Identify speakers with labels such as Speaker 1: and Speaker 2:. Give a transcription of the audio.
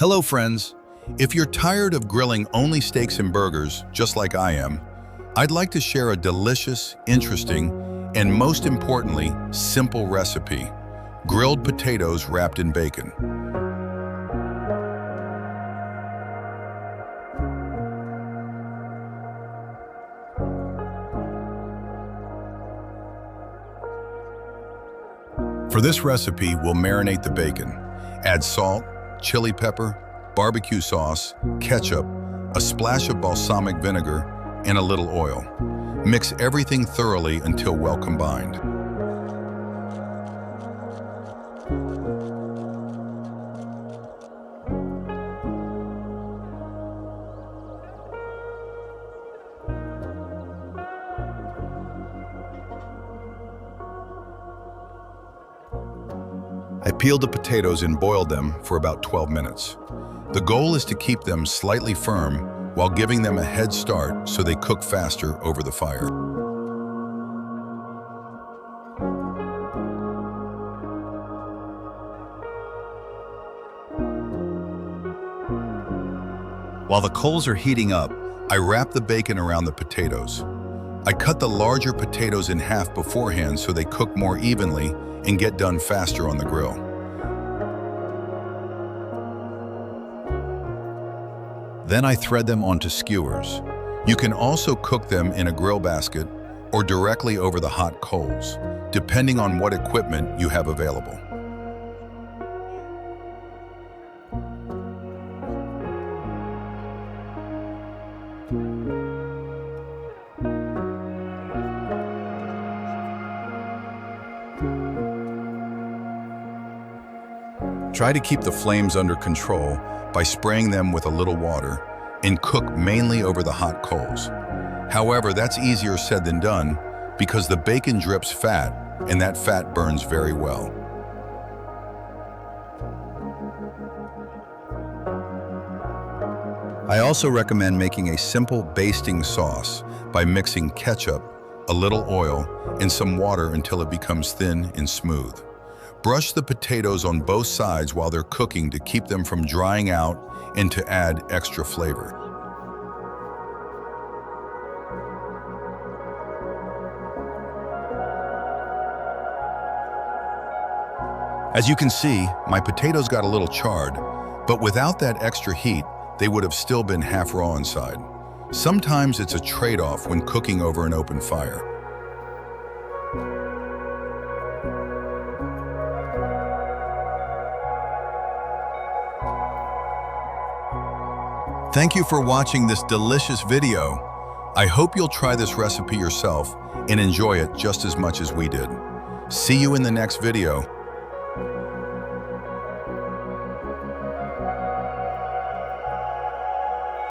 Speaker 1: Hello friends! If you're tired of grilling only steaks and burgers, just like I am, I'd like to share a delicious, interesting, and most importantly, simple recipe: grilled potatoes wrapped in bacon. For this recipe, we'll marinate the bacon. Add salt, chili pepper, barbecue sauce, ketchup, a splash of balsamic vinegar, and a little oil. Mix everything thoroughly until well combined. I peeled the potatoes and boiled them for about 12 minutes. The goal is to keep them slightly firm while giving them a head start so they cook faster over the fire. While the coals are heating up, I wrap the bacon around the potatoes. I cut the larger potatoes in half beforehand so they cook more evenly and get done faster on the grill. Then I thread them onto skewers. You can also cook them in a grill basket or directly over the hot coals, depending on what equipment you have available. Try to keep the flames under control by spraying them with a little water and cook mainly over the hot coals. However, that's easier said than done because the bacon drips fat and that fat burns very well. I also recommend making a simple basting sauce by mixing ketchup, a little oil, and some water until it becomes thin and smooth. Brush the potatoes on both sides while they're cooking to keep them from drying out and to add extra flavor. As you can see, my potatoes got a little charred, but without that extra heat, they would have still been half raw inside. Sometimes it's a trade-off when cooking over an open fire. Thank you for watching this delicious video. I hope you'll try this recipe yourself and enjoy it just as much as we did. See you in the next video.